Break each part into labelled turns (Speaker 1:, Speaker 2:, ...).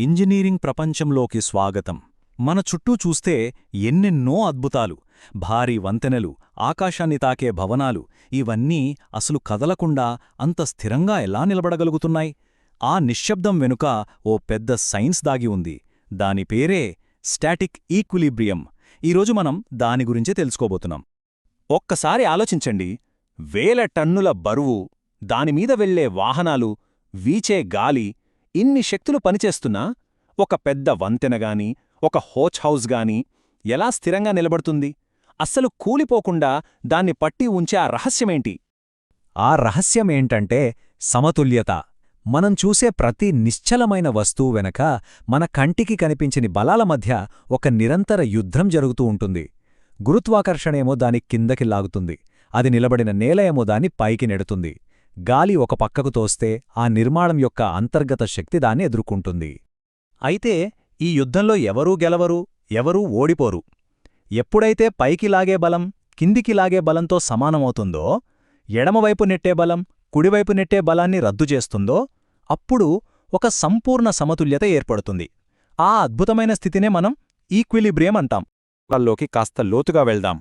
Speaker 1: Engineering ప్రపంచంలోకి స్వాగతం. మన చుట్టూ చూస్తే ఎన్నెన్నో అద్భుతాలు, భారీ వంతెనలు, ఆకాశాన్ని తాకే భవనాలు, ఇవన్నీ అసలు కదలకుండా అంత స్థిరంగా ఎలా నిలబడగలుగుతున్నాయి? ఆ నిశ్శబ్దం వెనుక ఓ పెద్ద సైన్స్ దాగి ఉంది. దాని పేరే స్టాటిక్ ఈక్విలిబ్రియం. ఈరోజు మనం దాని గురించే తెలుసుకోబోతున్నాం. ఒక్కసారి ఆలోచించండి, వేల టన్నుల బరువు, దానిమీద వెళ్లే వాహనాలు, వీచే గాలి, ఇన్ని శక్తులు పనిచేస్తున్నా ఒక పెద్ద వంతెనగాని, ఒక హోచ్ హౌస్ గాని ఎలా స్థిరంగా నిలబడుతుంది? అస్సలు కూలిపోకుండా దాన్ని పట్టి ఉంచే ఆ రహస్యమేంటి?
Speaker 2: ఆ రహస్యమేంటంటే సమతుల్యత. మనం చూసే ప్రతి నిశ్చలమైన వస్తువు వెనక మన కంటికి కనిపించని బలాల మధ్య ఒక నిరంతర యుద్ధం జరుగుతూ ఉంటుంది. గురుత్వాకర్షణేమో దాని కిందకి లాగుతుంది, అది నిలబడిన నేల ఏమో దాన్ని పైకి నెడుతుంది. గాలి ఒక పక్కకు తోస్తే ఆ నిర్మాణం యొక్క అంతర్గత శక్తి దాన్ని ఎదుర్కొంటుంది.
Speaker 1: అయితే ఈ యుద్ధంలో ఎవరూ గెలవరు, ఎవరూ ఓడిపోరు. ఎప్పుడైతే పైకి లాగే బలం కిందికి లాగే బలంతో సమానమవుతుందో, ఎడమవైపు నెట్టే బలం కుడివైపు నెట్టే బలాన్ని రద్దు చేస్తుందో, అప్పుడు ఒక సంపూర్ణ సమతుల్యత ఏర్పడుతుంది. ఆ అద్భుతమైన స్థితినే మనం ఈక్విలిబ్రియం అంటాం. వాళ్ళలోకి కాస్త లోతుగా వెళ్దాం.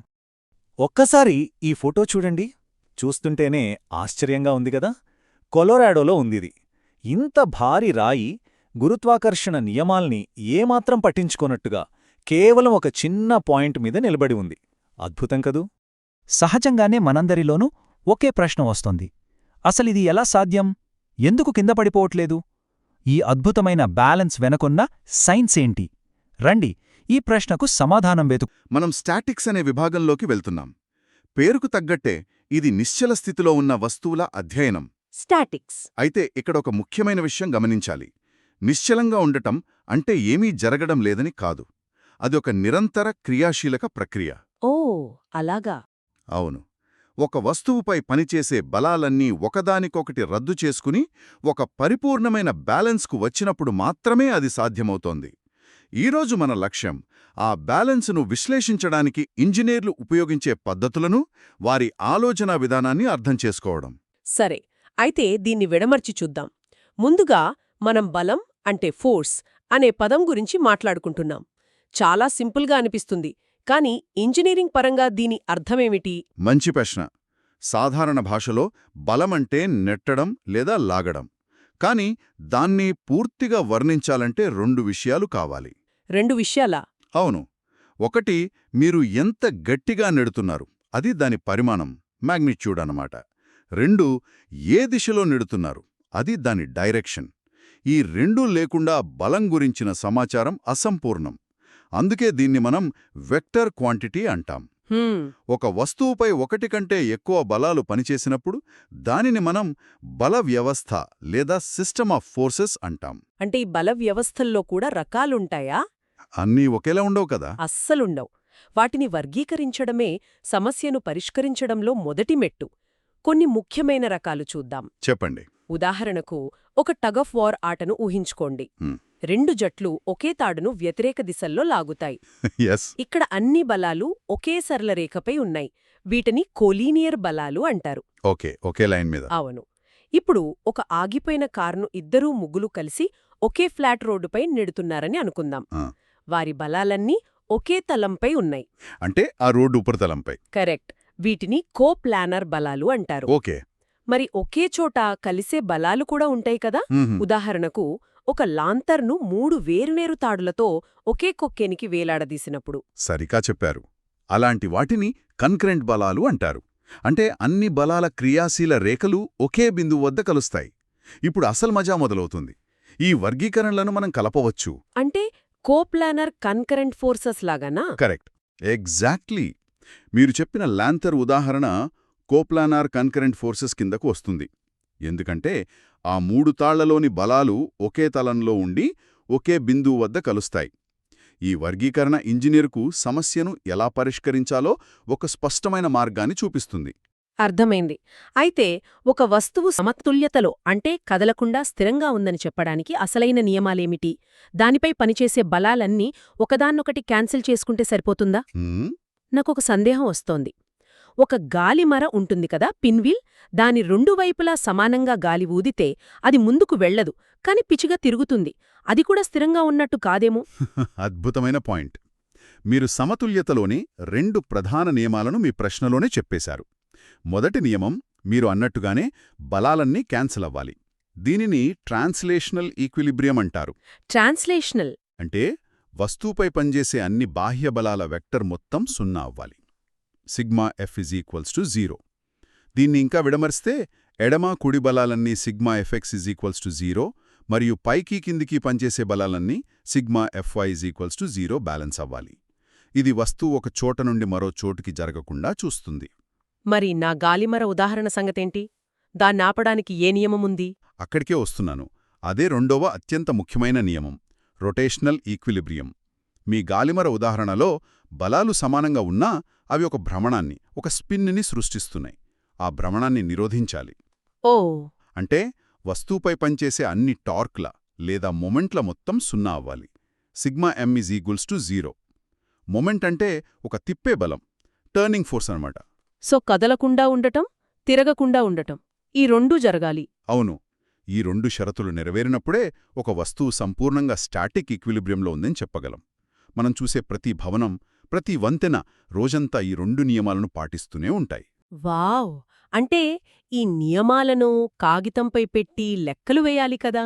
Speaker 1: ఒక్కసారి ఈ ఫోటో చూడండి. చూస్తుంటేనే ఆశ్చర్యంగా ఉంది గదా? కొలొరాడోలో ఉందిది. ఇంత భారీ రాయి గురుత్వాకర్షణ నియమాల్ని ఏమాత్రం పట్టించుకోనట్టుగా కేవలం ఒక చిన్న పాయింట్ మీద నిలబడి ఉంది. అద్భుతం కదూ?
Speaker 2: సహజంగానే మనందరిలోనూ ఒకే ప్రశ్న వస్తోంది, అసలిది ఎలా సాధ్యం? ఎందుకు కింద పడిపోవట్లేదు? ఈ అద్భుతమైన బ్యాలెన్స్ వెనకున్న సైన్స్ ఏంటి? రండి, ఈ ప్రశ్నకు సమాధానం
Speaker 3: మనం స్టాటిక్స్ అనే విభాగంలోకి వెళ్తున్నాం. పేరుకు తగ్గట్టే ఇది నిశ్చల స్థితిలో ఉన్న వస్తువుల అధ్యయనం.
Speaker 4: స్టాటిక్స్.
Speaker 3: అయితే ఇక్కడ ఒక ముఖ్యమైన విషయం గమనించాలి. నిశ్చలంగా ఉండటం అంటే ఏమీ జరగడం లేదని కాదు. అది ఒక నిరంతర క్రియాశీలక ప్రక్రియ.
Speaker 4: ఓ, అలాగా.
Speaker 3: అవును. ఒక వస్తువుపై పనిచేసే బలాలన్నీ ఒకదానికొకటి రద్దు చేసుకుని ఒక పరిపూర్ణమైన బ్యాలెన్స్కు వచ్చినప్పుడు మాత్రమే అది సాధ్యమవుతోంది. ఈరోజు మన లక్ష్యం ఆ బ్యాలెన్స్ను విశ్లేషించడానికి ఇంజనీర్లు ఉపయోగించే పద్ధతులను, వారి ఆలోచనా విధానాన్ని అర్థం చేసుకోవడం.
Speaker 4: సరే, అయితే దీన్ని విడమర్చి చూద్దాం. ముందుగా మనం బలం అంటే ఫోర్స్ అనే పదం గురించి మాట్లాడుకుంటున్నాం. చాలా సింపుల్గా అనిపిస్తుంది, కానీ ఇంజనీరింగ్ పరంగా దీని అర్థమేమిటి?
Speaker 3: మంచి ప్రశ్న. సాధారణ భాషలో బలమంటే నెట్టడం లేదా లాగడం. కాని దాన్ని పూర్తిగా వర్ణించాలంటే రెండు విషయాలు కావాలి.
Speaker 4: రెండు విషయాలా?
Speaker 3: అవును. ఒకటి, మీరు ఎంత గట్టిగా నెడుతున్నారు, అది దాని పరిమాణం, మ్యాగ్నిట్యూడ్ అన్నమాట. రెండు, ఏ దిశలో నెడుతున్నారు, అది దాని డైరెక్షన్. ఈ రెండూ లేకుండా బలం గురించిన సమాచారం అసంపూర్ణం. అందుకే దీన్ని మనం వెక్టర్ క్వాంటిటీ అంటాం. ఒక వస్తువుపై ఒకటి కంటే ఎక్కువ బలాలు పనిచేసినప్పుడు దానిని మనం బల వ్యవస్థ లేదా సిస్టమ్ ఆఫ్ ఫోర్సెస్ అంటాం.
Speaker 4: అంటే ఈ బల వ్యవస్థల్లో కూడా రకాలుంటాయా?
Speaker 3: అన్నీ ఒకేలా ఉండవు కదా.
Speaker 4: అస్సలుండవు. వాటిని వర్గీకరించడమే సమస్యను పరిష్కరించడంలో మొదటి మెట్టు. కొన్ని ముఖ్యమైన రకాలు చూద్దాం.
Speaker 3: చెప్పండి.
Speaker 4: ఉదాహరణకు, ఒక టగ్ ఆఫ్ వార్ ఆటను ఊహించుకోండి. రెండు జట్లు ఒకే తాడును వ్యతిరేక దిశల్లో లాగుతాయి. ఇక్కడ అన్ని బలాలు ఒకే సరళ రేఖపై ఉన్నాయి. వీటిని కోలీనియర్ బలాలు అంటారు.
Speaker 3: ఒకే లైన్ మీద.
Speaker 4: అవును. ఇప్పుడు ఒక ఆగిపోయిన కారును ఇద్దరూ ముగ్గులు కలిసి ఒకే ఫ్లాట్ రోడ్డుపై నెడుతున్నారని అనుకుందాం. వారి బలాలన్నీ ఒకే తలంపై ఉన్నాయి.
Speaker 3: అంటే ఆ రోడ్డు ఉపరితలంపై.
Speaker 4: కరెక్ట్. వీటిని కోప్లానర్ బలాలు అంటారు.
Speaker 3: ఓకే.
Speaker 4: మరి ఒకే చోట కలిసే బలాలు కూడా ఉంటాయి కదా. ఉదాహరణకు, ఒక లాంతర్ను 3 వేరువేరు తాడులతో ఒకే కొక్కేనికి వేలాడదీసినప్పుడు.
Speaker 3: సరిగా చెప్పారు. అలాంటి వాటిని కన్కరెంట్ బలాలు అంటారు. అంటే అన్ని బలాల క్రియాశీల రేఖలు ఒకే బిందువు వద్ద కలుస్తాయి. ఇప్పుడు అసలు మజా మొదలవుతుంది. ఈ వర్గీకరణలను మనం కలపవచ్చు.
Speaker 4: అంటే కోప్లానర్ కన్కరెంట్ ఫోర్సెస్ లాగానా?
Speaker 3: Correct, exactly. మీరు చెప్పిన లాంతర్ ఉదాహరణ కోప్లానార్ కన్కరెంట్ ఫోర్సెస్ కిందకు వస్తుంది. ఎందుకంటే ఆ 3 తాళ్లలోని బలాలు ఒకే తలంలో ఉండి ఒకే బిందువు వద్ద కలుస్తాయి. ఈ వర్గీకరణ ఇంజనీర్కు సమస్యను ఎలా పరిష్కరించాలో ఒక స్పష్టమైన మార్గాన్ని చూపిస్తుంది.
Speaker 4: అర్థమైంది. అయితే ఒక వస్తువు సమతుల్యతలో అంటే కదలకుండా స్థిరంగా ఉందని చెప్పడానికి అసలైన నియమాలేమిటి? దానిపై పనిచేసే బలాలన్నీ ఒకదాన్నొకటి క్యాన్సిల్ చేసుకుంటే సరిపోతుందా? నాకొక సందేహం వస్తోంది. ఒక గాలిమర ఉంటుంది కదా, పిన్వీల్. దాని రెండు వైపులా సమానంగా గాలి ఊదితే అది ముందుకు వెళ్లదు, కాని పిచ్చిగా తిరుగుతుంది. అది కూడా స్థిరంగా ఉన్నట్టు కాదేమో.
Speaker 3: అద్భుతమైన పాయింట్. మీరు సమతుల్యతలోని 2 ప్రధాన నియమాలను మీ ప్రశ్నలోనే చెప్పేశారు. మొదటి నియమం మీరు అన్నట్టుగానే బలాలన్నీ క్యాన్సిల్ అవ్వాలి. దీనిని ట్రాన్స్లేషనల్ ఈక్విలిబ్రియం అంటారు.
Speaker 4: ట్రాన్స్లేషనల్
Speaker 3: అంటే వస్తువుపై పనిచేసే అన్ని బాహ్య బలాల వెక్టర్ మొత్తం 0 అవ్వాలి. Sigma F = 0. దీన్ని ఇంకా విడమరిస్తే ఎడమ కుడి బలాలన్నీ సిగ్మా ఎఫ్ఎక్స్ = 0 మరియు పైకి కిందికి పనిచేసే బలాలన్నీ సిగ్మా ఎఫ్వై = 0 బ్యాలెన్స్ అవ్వాలి. ఇది వస్తువు ఒక చోట నుండి మరో చోటుకి జరగకుండా చూస్తుంది.
Speaker 4: మరి నా గాలిమర ఉదాహరణ సంగతేంటి? దాన్నాపడానికి ఏ నియమముంది?
Speaker 3: అక్కడికే వస్తున్నాను. అదే రెండవ అత్యంత ముఖ్యమైన నియమం, రొటేషనల్ ఈక్విలిబ్రియం. మీ గాలిమర ఉదాహరణలో బలాలు సమానంగా ఉన్నా అవి ఒక భ్రమణాన్ని, ఒక స్పిన్ని సృష్టిస్తున్నాయి. ఆ భ్రమణాన్ని నిరోధించాలి.
Speaker 4: ఓ
Speaker 3: అంటే వస్తువుపై పనిచేసే అన్ని టార్క్ల లేదా మొమెంట్ల మొత్తం 0 అవ్వాలి. సిగ్మా ఎమ్ = 0. మొమెంట్ అంటే ఒక తిప్పే బలం, టర్నింగ్ ఫోర్స్ అన్నమాట.
Speaker 4: సో కదలకుండా ఉండటం, తిరగకుండా ఉండటం, ఈ రెండూ జరగాలి.
Speaker 3: అవును. ఈ 2 షరతులు నెరవేరినప్పుడే ఒక వస్తువు సంపూర్ణంగా స్టాటిక్ ఈక్విలిబ్రియంలో ఉందని చెప్పగలం. మనం చూసే ప్రతి భవనం, ప్రతి వంతెన రోజంతా ఈ 2 నియమాలను పాటిస్తూనే ఉంటాయి.
Speaker 4: వావ్! అంటే ఈ నియమాలను కాగితంపై పెట్టి లెక్కలు వేయాలి కదా.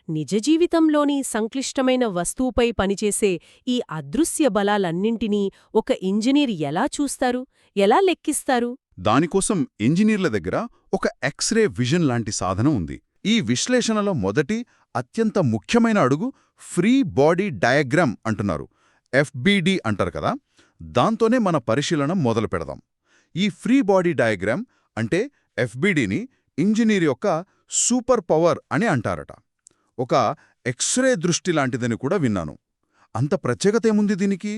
Speaker 4: నిజ జీవితంలోని సంక్లిష్టమైన వస్తువుపై పనిచేసే ఈ అదృశ్య బలాలన్నింటినీ ఒక ఇంజనీర్ ఎలా చూస్తారు, ఎలా లెక్కిస్తారు?
Speaker 3: దానికోసం ఇంజనీర్ల దగ్గర ఒక ఎక్స్రే విజన్ లాంటి సాధనం ఉంది. ఈ విశ్లేషణలో మొదటి అత్యంత ముఖ్యమైన అడుగు ఫ్రీ బాడీ డయాగ్రామ్ అంటున్నారు. FBD అంటారు కదా. దాంతోనే మన పరిశీలన మొదలు పెడదాం. ఈ ఫ్రీ బాడీ డయాగ్రామ్ అంటే FBDని ఇంజనీర్ యొక్క సూపర్ పవర్ అని అంటారట. ఒక ఎక్స్రే దృష్టి లాంటిదని కూడా విన్నాను. అంత ప్రత్యేకతేముంది దీనికి?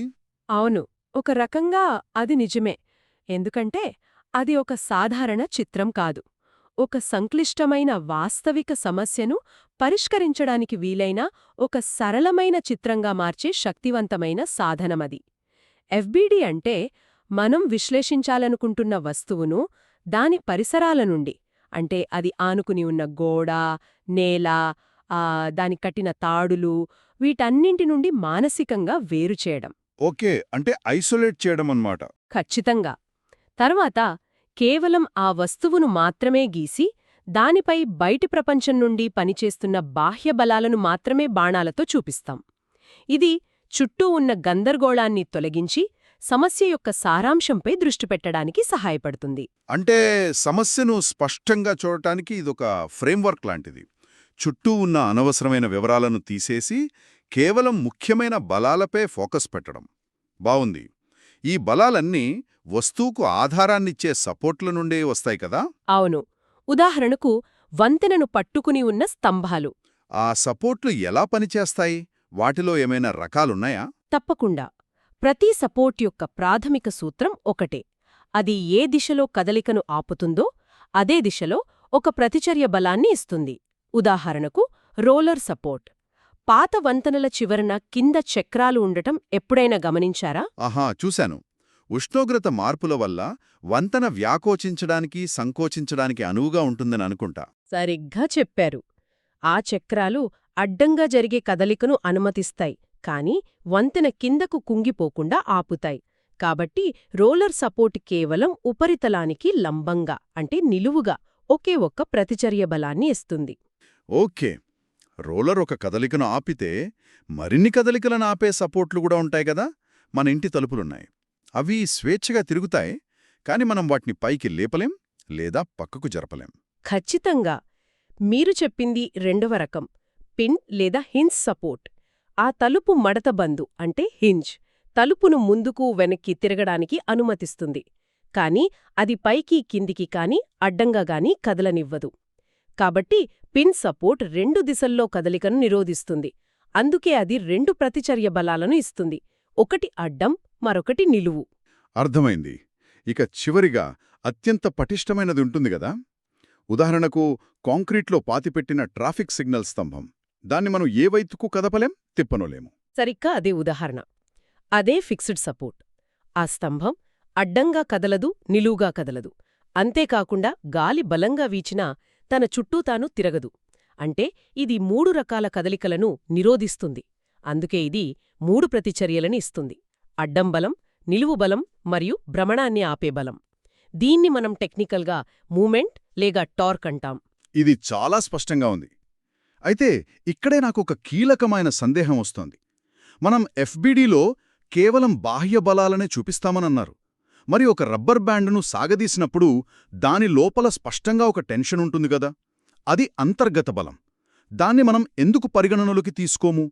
Speaker 4: అవును, ఒక రకంగా అది నిజమే. ఎందుకంటే అది ఒక సాధారణ చిత్రం కాదు. ఒక సంక్లిష్టమైన వాస్తవిక సమస్యను పరిష్కరించడానికి వీలైన ఒక సరళమైన చిత్రంగా మార్చే శక్తివంతమైన సాధనమది. FBD అంటే మనం విశ్లేషించాలనుకుంటున్న వస్తువును దాని పరిసరాల నుండి, అంటే అది ఆనుకుని ఉన్న గోడ, నేల, దాని కట్టిన తాడులు, వీటన్నింటి నుండి మానసికంగా వేరుచేయడం.
Speaker 3: ఓకే, అంటే ఐసోలేట్ చేయడం అన్నమాట.
Speaker 4: ఖచ్చితంగా. తర్వాత కేవలం ఆ వస్తువును మాత్రమే గీసి దానిపై బయటి ప్రపంచం నుండి పనిచేస్తున్న బాహ్య బలాలను మాత్రమే బాణాలతో చూపిస్తాం. ఇది చుట్టూ ఉన్న గందరగోళాన్ని తొలగించి సమస్య యొక్క సారాంశంపై దృష్టి పెట్టడానికి సహాయపడుతుంది.
Speaker 3: అంటే సమస్యను స్పష్టంగా చూడటానికి ఇదొక ఫ్రేమ్వర్క్ లాంటిది. చుట్టూ ఉన్న అనవసరమైన వివరాలను తీసేసి కేవలం ముఖ్యమైన బలాలపై ఫోకస్ పెట్టడం. బావుంది. ఈ బలాలన్నీ వస్తువుకు ఆధారాన్నిచ్చే సపోర్ట్ల నుండే వస్తాయి కదా?
Speaker 4: అవును. ఉదాహరణకు వంతెనను పట్టుకుని ఉన్న స్తంభాలు.
Speaker 3: ఆ సపోర్ట్లు ఎలా పనిచేస్తాయి? వాటిలో ఏమైనా రకాలున్నాయా?
Speaker 4: తప్పకుండా. ప్రతి సపోర్ట్ యొక్క ప్రాథమిక సూత్రం ఒకటే. అది ఏ దిశలో కదలికను ఆపుతుందో అదే దిశలో ఒక ప్రతిచర్య బలాన్ని ఇస్తుంది. ఉదాహరణకు రోలర్ సపోర్ట్. పాత వంతెనల చివరన కింద చక్రాలు ఉండటం ఎప్పుడైనా గమనించారా?
Speaker 3: ఆహా, చూశాను. ఉష్ణోగ్రత మార్పుల వల్ల వంతెన వ్యాకోచించడానికి, సంకోచించడానికి అనువుగా ఉంటుందని అనుకుంటా.
Speaker 4: సరిగ్గా చెప్పారు. ఆ చక్రాలు అడ్డంగా జరిగే కదలికను అనుమతిస్తాయి, కాని వంతెన కిందకు కుంగిపోకుండా ఆపుతాయి. కాబట్టి రోలర్ సపోర్ట్ కేవలం ఉపరితలానికి లంబంగా, అంటే నిలువుగా ఒకే ఒక్క ప్రతిచర్య బలాన్ని ఇస్తుంది.
Speaker 3: ఓకే, రోలర్ ఒక కదలికను ఆపితే మరిన్ని కదలికలను ఆపే సపోర్ట్లు కూడా ఉంటాయి కదా. మన ఇంటి తలుపులున్నాయి. అవి స్వేచ్ఛగా తిరుగుతాయి, కాని మనం వాటిని పైకి లేపలేం లేదా పక్కకు జరపలేం.
Speaker 4: ఖచ్చితంగా. మీరు చెప్పింది రెండవ రకం, పిన్ లేదా హింజ్ సపోర్ట్. ఆ తలుపు మడతబందు అంటే హింజ్ తలుపును ముందుకు వెనక్కి తిరగడానికి అనుమతిస్తుంది, కాని అది పైకి కిందికి కాని అడ్డంగా గాని కదలనివ్వదు. కాబట్టి పిన్ సపోర్ట్ 2 దిశల్లో కదలికను నిరోధిస్తుంది. అందుకే అది 2 ప్రతిచర్య బలాలను ఇస్తుంది, ఒకటి అడ్డం, మరొకటి నిలువు.
Speaker 3: అర్థమైంది. ఇక చివరిగా అత్యంత పటిష్టమైనది ఉంటుంది గదా. ఉదాహరణకు కాంక్రీట్లో పాతిపెట్టిన ట్రాఫిక్ సిగ్నల్ స్తంభం. దాన్ని మనం ఏ వైపుకు కదపలేం, తిప్పనోలేము.
Speaker 4: సరిగ్గా అదే ఉదాహరణ. అదే ఫిక్స్డ్ సపోర్ట్. ఆ స్తంభం అడ్డంగా కదలదు, నిలువుగా కదలదు. అంతేకాకుండా గాలి బలంగా వీచినా తన చుట్టూ తాను తిరగదు. అంటే ఇది 3 రకాల కదలికలను నిరోధిస్తుంది. అందుకే ఇది 3 ప్రతిచర్యలని ఇస్తుంది: అడ్డం బలం, నిలువు బలం మరియు భ్రమణాన్ని ఆపే బలం. దీన్ని మనం టెక్నికల్గా మూమెంట్ లేక టార్క్ అంటాం.
Speaker 3: ఇది చాలా స్పష్టంగా ఉంది. అయితే ఇక్కడే నాకొక కీలకమైన సందేహం వస్తోంది. మనం ఎఫ్బిడిలో కేవలం బాహ్య బలాలనే చూపిస్తామనన్నారు. మరి ఒక రబ్బర్ బ్యాండును సాగదీసినప్పుడు దాని లోపల స్పష్టంగా ఒక టెన్షన్ ఉంటుంది గదా, అది అంతర్గత బలం. దాన్ని మనం ఎందుకు పరిగణనలోకి తీసుకోము?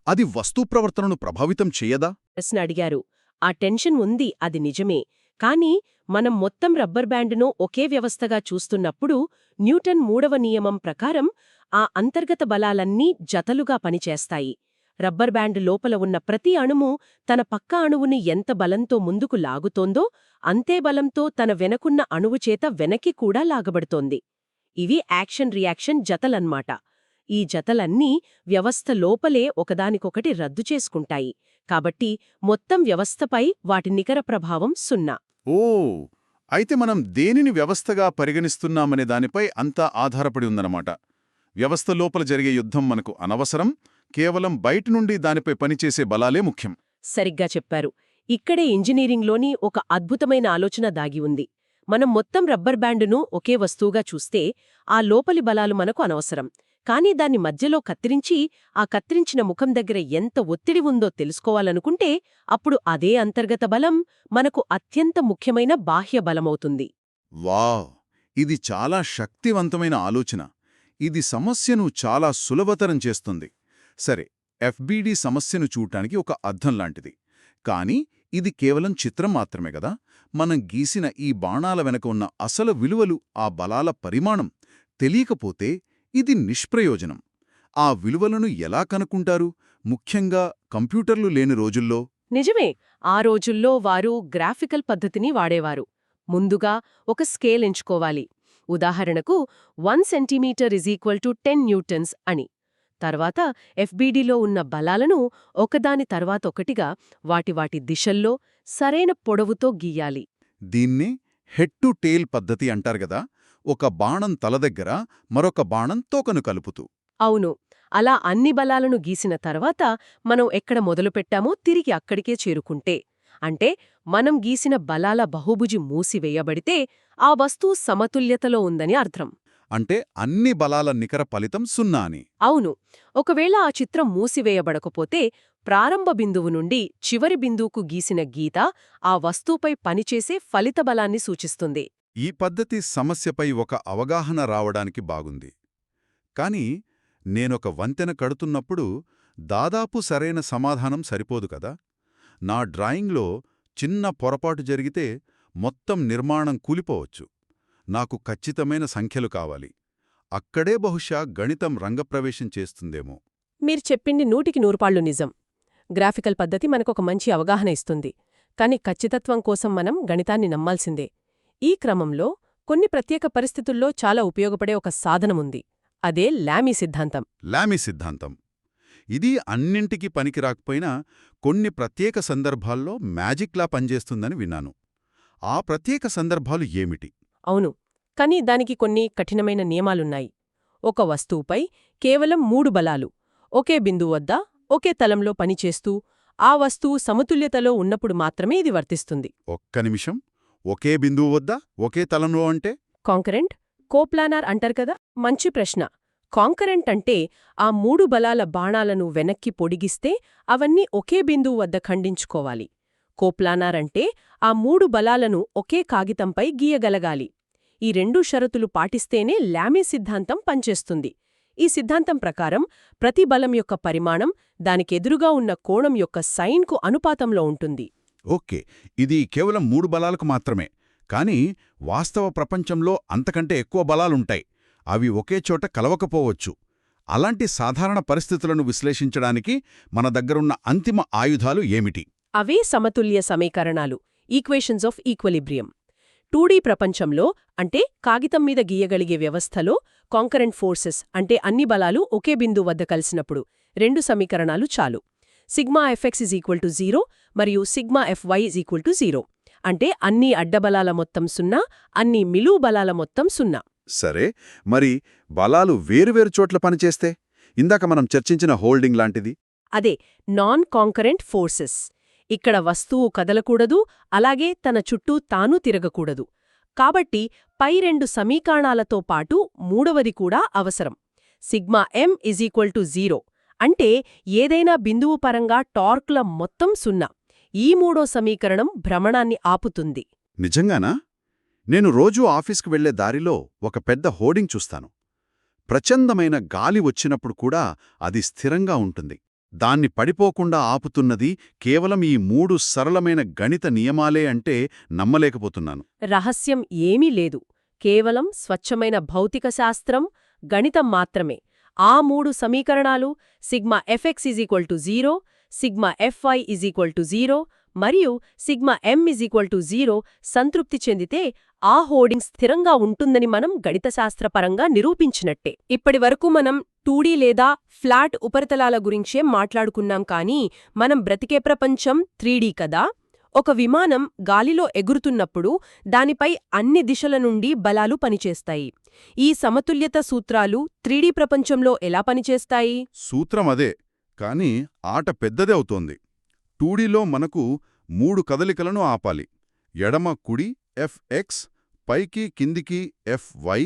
Speaker 3: అది వస్తు ప్రవర్తనను ప్రభావితం చెయ్యదా?
Speaker 4: ప్రశ్న అడిగారు. ఆ టెన్షన్ ఉంది, అది నిజమే. కానీ మనం మొత్తం రబ్బర్ బ్యాండును ఒకే వ్యవస్థగా చూస్తున్నప్పుడు న్యూటన్ 3వ నియమం ప్రకారం ఆ అంతర్గత బలాలన్నీ జతలుగా పనిచేస్తాయి. రబ్బర్ బ్యాండ్ లోపల ఉన్న ప్రతి అణువు తన పక్క అణువుని ఎంత బలంతో ముందుకు లాగుతోందో అంతే బలంతో తన వెనకున్న అణువు చేత వెనక్కి కూడా లాగబడుతోంది. ఇవి యాక్షన్ రియాక్షన్ జతలన్మాట. ఈ జతలన్నీ వ్యవస్థ లోపలే ఒకదానికొకటి రద్దు చేసుకుంటాయి. కాబట్టి మొత్తం వ్యవస్థపై వాటి నికర ప్రభావం 0.
Speaker 3: ఓ, అయితే మనం దేనిని వ్యవస్థగా పరిగణిస్తున్నామనే దానిపై అంతా ఆధారపడి ఉందన్నమాట. వ్యవస్థ లోపల జరిగే యుద్ధం మనకు అనవసరం, కేవలం బయటి నుండి దానిపై పనిచేసే బలాలే ముఖ్యం.
Speaker 4: సరిగ్గా చెప్పారు. ఇక్కడే ఇంజనీరింగ్లోని ఒక అద్భుతమైన ఆలోచన దాగి ఉంది. మనం మొత్తం రబ్బర్ బ్యాండును ఒకే వస్తువుగా చూస్తే ఆ లోపలి బలాలు మనకు అనవసరం. కానీ దాన్ని మధ్యలో కత్తిరించి ఆ కత్తిరించిన ముఖం దగ్గర ఎంత ఒత్తిడి ఉందో తెలుసుకోవాలనుకుంటే అప్పుడు అదే అంతర్గత బలం మనకు అత్యంత ముఖ్యమైన బాహ్య బలమవుతుంది.
Speaker 3: వావ్, ఇది చాలా శక్తివంతమైన ఆలోచన. ఇది సమస్యను చాలా సులభతరం చేస్తుంది. సరే, ఎఫ్బిడి సమస్యను చూడటానికి ఒక అద్దం లాంటిది. కానీ ఇది కేవలం చిత్రం మాత్రమే గదా. మనం గీసిన ఈ బాణాల వెనక ఉన్న అసలు విలువలు, ఆ బలాల పరిమాణం తెలియకపోతే ఇది నిష్ప్రయోజనం. ఆ విలువలను ఎలా కనుక్కుంటారు, ముఖ్యంగా కంప్యూటర్లు లేని రోజుల్లో?
Speaker 4: నిజమే, ఆ రోజుల్లో వారు గ్రాఫికల్ పద్ధతిని వాడేవారు. ముందుగా ఒక స్కేల్ ఎంచుకోవాలి. ఉదాహరణకు 1 సెంటీమీటర్ = 10 న్యూటన్స్ అని. తర్వాత ఎఫ్బిడిలో ఉన్న బలాలను ఒకదాని తర్వాత ఒకటిగా వాటి దిశల్లో సరైన పొడవుతో గీయాలి.
Speaker 3: దీన్నే హెడ్ టు టెయిల్ పద్ధతి అంటారు గదా. ఒక బాణం తల దగ్గర మరొక బాణం తోకను కలుపుతూ.
Speaker 4: అవును, అలా అన్ని బలాలను గీసిన తర్వాత మనం ఎక్కడ మొదలుపెట్టామో తిరిగి అక్కడికే చేరుకుంటే, అంటే మనం గీసిన బలాల బహుభుజి మూసివేయబడితే ఆ వస్తువు సమతుల్యతలో ఉందని అర్థం.
Speaker 3: అంటే అన్ని బలాల నికర ఫలితం 0 అని.
Speaker 4: అవును, ఒకవేళ ఆ చిత్రం మూసివేయబడకపోతే ప్రారంభ బిందువు నుండి చివరి బిందువుకు గీసిన గీత ఆ వస్తువుపై పనిచేసే ఫలిత బలాన్ని సూచిస్తుంది.
Speaker 3: ఈ పద్ధతి సమస్యపై ఒక అవగాహన రావడానికి బాగుంది. కాని నేనొక వంతెన కడుతున్నప్పుడు దాదాపు సరైన సమాధానం సరిపోదు కదా. నా డ్రాయింగ్లో చిన్న పొరపాటు జరిగితే మొత్తం నిర్మాణం కూలిపోవచ్చు. నాకు ఖచ్చితమైన సంఖ్యలు కావాలి. అక్కడే బహుశా గణితం రంగప్రవేశం చేస్తుందేమో.
Speaker 4: మీరు చెప్పింది 100% నిజం. గ్రాఫికల్ పద్ధతి మనకొక మంచి అవగాహన ఇస్తుంది. కాని ఖచ్చితత్వం కోసం మనం గణితాన్ని నమ్మాల్సిందే. ఈ క్రమంలో కొన్ని ప్రత్యేక పరిస్థితుల్లో చాలా ఉపయోగపడే ఒక సాధనముంది. అదే లామీ సిద్ధాంతం.
Speaker 3: లామీ సిద్ధాంతం. ఇది అన్నింటికీ పనికిరాకపోయినా కొన్ని ప్రత్యేక సందర్భాల్లో మ్యాజిక్లా పనిచేస్తుందని విన్నాను. ఆ ప్రత్యేక సందర్భాలు ఏమిటి?
Speaker 4: అవును, కానీ దానికి కొన్ని కఠినమైన నియమాలున్నాయి. ఒక వస్తువుపై కేవలం 3 బలాలు ఒకే బిందువు వద్ద ఒకే తలంలో పనిచేస్తూ ఆ వస్తువు సమతుల్యతలో ఉన్నప్పుడు మాత్రమే ఇది వర్తిస్తుంది.
Speaker 3: ఒక్క నిమిషం, ఒకే బిందువు వద్ద ఒకే తలంలో అంటే?
Speaker 4: కాంకరెంట్, కోప్లానార్ అంటారు కదా. మంచి ప్రశ్న. కాంకరెంట్ అంటే ఆ 3 బలాల బాణాలను వెనక్కి పొడిగిస్తే అవన్నీ ఒకే బిందువు వద్ద ఖండించుకోవాలి. కోప్లానార్ అంటే ఆ 3 బలాలను ఒకే కాగితంపై గీయగలగాలి. ఈ 2 షరతులు పాటిస్తేనే లామీ సిద్ధాంతం పనిచేస్తుంది. ఈ సిద్ధాంతం ప్రకారం ప్రతి బలం యొక్క పరిమాణం దానికెదురుగా ఉన్న కోణం యొక్క సైన్కు అనుపాతంలో ఉంటుంది.
Speaker 3: ఓకే, ఇది కేవలం 3 బలాలకు మాత్రమే. కానీ వాస్తవ ప్రపంచంలో అంతకంటే ఎక్కువ బలాలుంటాయి. అవి ఒకే చోట కలవకపోవచ్చు. అలాంటి సాధారణ పరిస్థితులను విశ్లేషించడానికి మన దగ్గరున్న అంతిమ ఆయుధాలు ఏమిటి?
Speaker 4: అవే సమతుల్య సమీకరణాలు, ఈక్వేషన్స్ ఆఫ్ ఈక్వలిబ్రియం. 2D ప్రపంచంలో, అంటే కాగితం మీద గీయగలిగే వ్యవస్థలో, కాంకరెంట్ ఫోర్సెస్ అంటే అన్ని బలాలు ఒకే బిందువు వద్ద కలిసినప్పుడు 2 సమీకరణాలు చాలు. σfx = 0 మరియు σfy = 0. అంటే అన్ని అడ్డబలాల మొత్తం 0, అన్ని నిలువు బలాల మొత్తం 0.
Speaker 3: సరే, మరి బలాలు వేరువేరు చోట్ల పనిచేస్తే ఇందాక మనం చర్చించిన హోల్డింగ్ లాంటిది?
Speaker 4: అదే నాన్ కాంకరెంట్ ఫోర్సెస్. ఇక్కడ వస్తువు కదలకూడదు, అలాగే తన చుట్టూ తాను తిరగకూడదు. కాబట్టి పై రెండు సమీకరణాలతో పాటు మూడవది కూడా అవసరం. సిగ్మా m = 0 అంటే ఏదైనా బిందువు పరంగా టార్క్ల మొత్తం 0. ఈ మూడో సమీకరణం భ్రమణాన్ని ఆపుతుంది.
Speaker 3: నిజంగానా? నేను రోజూ ఆఫీస్కి వెళ్లే దారిలో ఒక పెద్ద హోర్డింగ్ చూస్తాను. ప్రచండమైన గాలి వచ్చినప్పుడు కూడా అది స్థిరంగా ఉంటుంది. దాన్ని పడిపోకుండా ఆపుతున్నది కేవలం ఈ 3 సరళమైన గణిత నియమాలే అంటే నమ్మలేకపోతున్నాను.
Speaker 4: రహస్యం ఏమీ లేదు. కేవలం స్వచ్ఛమైన భౌతిక శాస్త్రం, గణితం మాత్రమే. ఆ మూడు సమీకరణాలు సిగ్మా fx = 0, సిగ్మా fy = 0 మరియు సిగ్మా m = 0 సంతృప్తి చెందితే ఆ హోర్డింగ్ స్థిరంగా ఉంటుందని మనం గణితశాస్త్రపరంగా నిరూపించినట్టే. ఇప్పటివరకు మనం 2D లేదా ఫ్లాట్ ఉపరితలాల గురించే మాట్లాడుకున్నాం, కానీ మనం బ్రతికే ప్రపంచం 3D కదా. ఒక విమానం గాలిలో ఎగురుతున్నప్పుడు దానిపై అన్ని దిశల నుండి బలాలు పనిచేస్తాయి. ఈ సమతుల్యత సూత్రాలు 3D ప్రపంచంలో ఎలా పనిచేస్తాయి?
Speaker 3: సూత్రం అదే, కానీ ఆట పెద్దదే అవుతోంది. 2Dలో మనకు 3 కదలికలను ఆపాలి. ఎడమ కుడి fx, పైకి కిందికి fy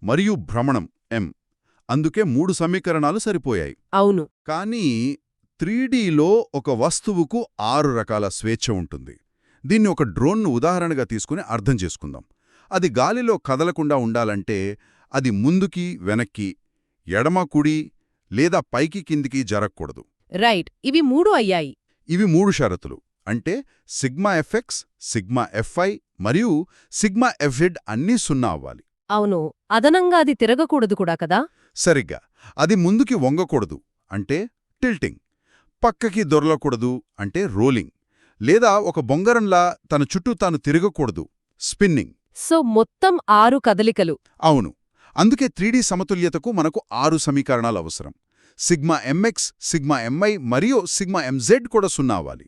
Speaker 3: మరియు భ్రమణం m. అందుకే 3 సమీకరణాలు సరిపోయాయి.
Speaker 4: అవును.
Speaker 3: కానీ 3Dలో ఒక వస్తువుకు 6 రకాల స్వేచ్ఛ ఉంటుంది. దీన్ని ఒక డ్రోన్ను ఉదాహరణగా తీసుకుని అర్థం చేసుకుందాం. అది గాలిలో కదలకుండా ఉండాలంటే అది ముందుకి వెనక్కి, ఎడమ కుడి లేదా పైకి కిందికి జరగకూడదు.
Speaker 4: రైట్, ఇవి 3 అయ్యాయి.
Speaker 3: ఇవి 3 షరతులు. అంటే సిగ్మా fx, సిగ్మా fy మరియు సిగ్మా fz అన్నీ 0 అవ్వాలి.
Speaker 4: అవును, అదనంగా అది తిరగకూడదు కూడా కదా.
Speaker 3: సరిగ్గా. అది ముందుకి వంగకూడదు, అంటే టిల్టింగ్. పక్కకి దొరలకూడదు, అంటే రోలింగ్. లేదా ఒక బొంగరంలా తన చుట్టూ తాను తిరగకూడదు, స్పిన్నింగ్.
Speaker 4: సో మొత్తం 6 కదలికలు.
Speaker 3: అవును. అందుకే 3D సమతుల్యతకు మనకు 6 సమీకరణాలు అవసరం. సిగ్మా mx, సిగ్మా mi మరియు సిగ్మా mz కూడా 0 అవ్వాలి.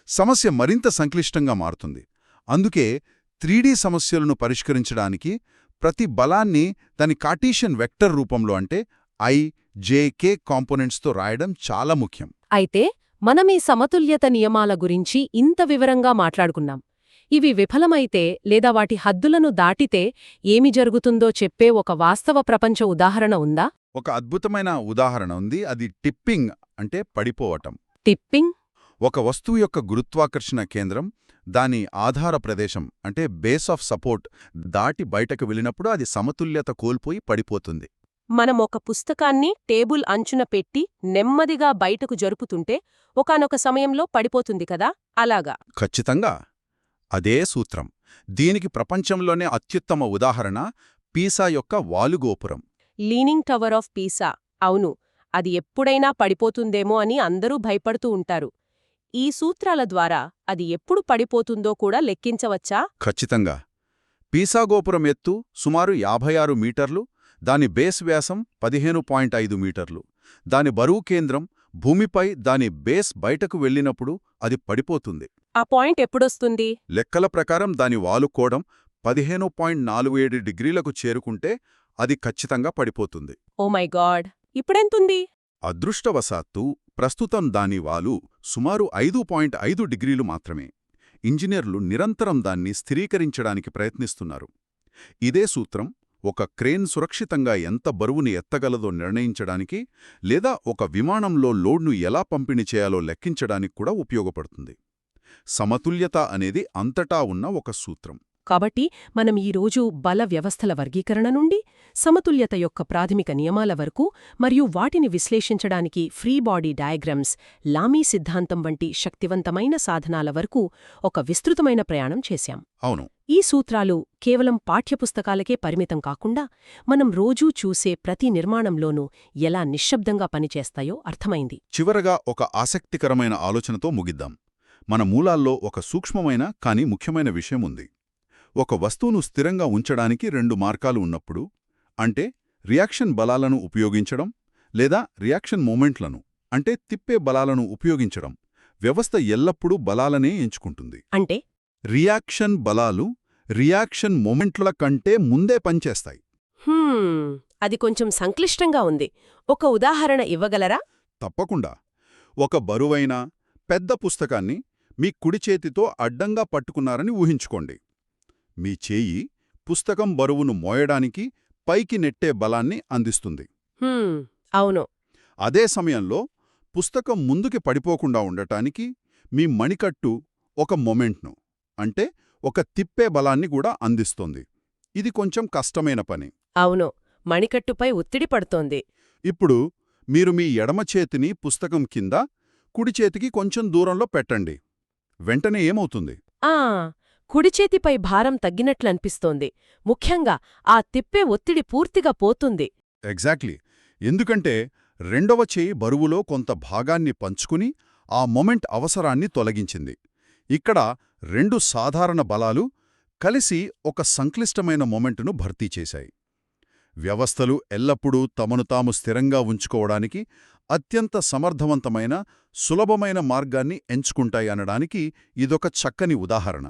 Speaker 3: సమస్య మరింత సంక్లిష్టంగా మారుతుంది. అందుకే 3D సమస్యలను పరిష్కరించడానికి ప్రతి బలాన్ని దాని కార్టీషియన్ వెక్టర్ రూపంలో, అంటే i, j, k కాంపోనెంట్స్తో రాయడం చాలా ముఖ్యం.
Speaker 4: అయితే మనం ఈ సమతుల్యత నియమాల గురించి ఇంత వివరంగా మాట్లాడుకున్నాం. ఇవి విఫలమైతే లేదా వాటి హద్దులను దాటితే ఏమి జరుగుతుందో చెప్పే ఒక వాస్తవ ప్రపంచ ఉదాహరణ ఉందా?
Speaker 3: ఒక అద్భుతమైన ఉదాహరణ ఉంది. అది టిప్పింగ్, అంటే పడిపోవటం.
Speaker 4: టిప్పింగ్?
Speaker 3: ఒక వస్తువు యొక్క గురుత్వాకర్షణ కేంద్రం దాని ఆధార ప్రదేశం, అంటే బేస్ ఆఫ్ సపోర్ట్ దాటి బయటకు వెళ్ళినప్పుడు అది సమతుల్యత కోల్పోయి పడిపోతుంది.
Speaker 4: మనం ఒక పుస్తకాన్ని టేబుల్ అంచున పెట్టి నెమ్మదిగా బయటకు జరుపుతుంటే ఒకానొక సమయంలో పడిపోతుంది కదా, అలాగా.
Speaker 3: ఖచ్చితంగా. అదే సూత్రం. దీనికి ప్రపంచంలోనే అత్యుత్తమ ఉదాహరణ పీసా యొక్క వాలుగోపురం.
Speaker 4: Leaning tower of Pisa. అవును, అది ఎప్పుడైనా పడిపోతుందేమో అని అందరూ భయపడుతూ ఉంటారు. ఈ సూత్రాల ద్వారా అది ఎప్పుడు పడిపోతుందో కూడా లెక్కించవచ్చా?
Speaker 3: ఖచ్చితంగా. పీసా గోపురం ఎత్తు సుమారు 56 మీటర్లు, దాని బేస్ వ్యాసం 15.5 మీటర్లు. దాని బరువు కేంద్రం భూమిపై దాని బేస్ బయటకు వెళ్ళినప్పుడు అది పడిపోతుంది.
Speaker 4: ఆ పాయింట్ ఎప్పుడొస్తుంది?
Speaker 3: లెక్కల ప్రకారం దాని వాలుకోవడం 15.47 డిగ్రీలకు చేరుకుంటే అది ఖచ్చితంగా పడిపోతుంది.
Speaker 4: ఓ మై గాడ్, ఇప్పుడెంతుంది?
Speaker 3: అదృష్టవశాత్తు ప్రస్తుతం దాని వాలు సుమారు 5.5 డిగ్రీలు మాత్రమే. ఇంజనీర్లు నిరంతరం దాన్ని స్థిరీకరించడానికి ప్రయత్నిస్తున్నారు. ఇదే సూత్రం ఒక క్రేన్ సురక్షితంగా ఎంత బరువుని ఎత్తగలదో నిర్ణయించడానికి, లేదా ఒక విమానంలో లోడ్ను ఎలా పంపిణీ చేయాలో లెక్కించడానికి కూడా ఉపయోగపడుతుంది. సమతుల్యత అనేది అంతటా ఉన్న ఒక సూత్రం.
Speaker 4: కాబట్టి మనం ఈరోజు బల వ్యవస్థల వర్గీకరణ నుండి సమతుల్యత యొక్క ప్రాథమిక నియమాల వరకు మరియు వాటిని విశ్లేషించడానికి ఫ్రీ బాడీ డయాగ్రమ్స్, లామీ సిద్ధాంతం వంటి శక్తివంతమైన సాధనాల వరకు ఒక విస్తృతమైన ప్రయాణం చేశాం.
Speaker 3: అవును.
Speaker 4: ఈ సూత్రాలు కేవలం పాఠ్యపుస్తకాలకే పరిమితం కాకుండా మనం రోజూ చూసే ప్రతి నిర్మాణంలోనూ ఎలా నిశ్శబ్దంగా పనిచేస్తాయో అర్థమైంది.
Speaker 3: చివరగా ఒక ఆసక్తికరమైన ఆలోచనతో ముగిద్దాం. మన మూలాల్లో ఒక సూక్ష్మమైన కానీ ముఖ్యమైన విషయం ఉంది. ఒక వస్తువును స్థిరంగా ఉంచడానికి 2 మార్గాలు ఉన్నప్పుడు, అంటే రియాక్షన్ బలాలను ఉపయోగించడం లేదా రియాక్షన్ మూమెంట్లను, అంటే తిప్పే బలాలను ఉపయోగించడం, వ్యవస్థ ఎల్లప్పుడూ బలాలనే ఎంచుకుంటుంది.
Speaker 4: అంటే
Speaker 3: రియాక్షన్ బలాలు రియాక్షన్ మూమెంట్ల కంటే ముందే పనిచేస్తాయి.
Speaker 4: అది కొంచెం సంక్లిష్టంగా ఉంది. ఒక ఉదాహరణ ఇవ్వగలరా?
Speaker 3: తప్పకుండా. ఒక బరువైన పెద్ద పుస్తకాన్ని మీ కుడి చేతితో అడ్డంగా పట్టుకున్నారని ఊహించుకోండి. మీ చేయి పుస్తకం బరువును మోయడానికి పైకి నెట్టే బలాన్ని అందిస్తుంది.
Speaker 4: అవును.
Speaker 3: అదే సమయంలో పుస్తకం ముందుకి పడిపోకుండా ఉండటానికి మీ మణికట్టు ఒక మొమెంట్ను, అంటే ఒక తిప్పే బలాన్ని కూడా అందిస్తోంది. ఇది కొంచెం కష్టమైన పని.
Speaker 4: అవును, మణికట్టుపై ఒత్తిడి పడుతోంది.
Speaker 3: ఇప్పుడు మీరు మీ ఎడమ చేతిని పుస్తకం కింద, కుడి చేతికి కొంచెం దూరంలో పెట్టండి. వెంటనే ఏమవుతుంది?
Speaker 4: ఆ కుడిచేతిపై భారం తగ్గినట్లనిపిస్తోంది. ముఖ్యంగా ఆ తిప్పే ఒత్తిడి పూర్తిగా పోతుంది.
Speaker 3: ఎగ్జాక్ట్లీ. ఎందుకంటే రెండవ చేయి బరువులో కొంత భాగాన్ని పంచుకుని ఆ మొమెంట్ అవసరాన్ని తొలగించింది. ఇక్కడ రెండు సాధారణ బలాలు కలిసి ఒక సంక్లిష్టమైన మొమెంటును భర్తీ చేశాయి. వ్యవస్థలు ఎల్లప్పుడూ తమను తాము స్థిరంగా ఉంచుకోవడానికి అత్యంత సమర్థవంతమైన, సులభమైన మార్గాన్ని ఎంచుకుంటాయి అనడానికి ఇదొక చక్కని ఉదాహరణ.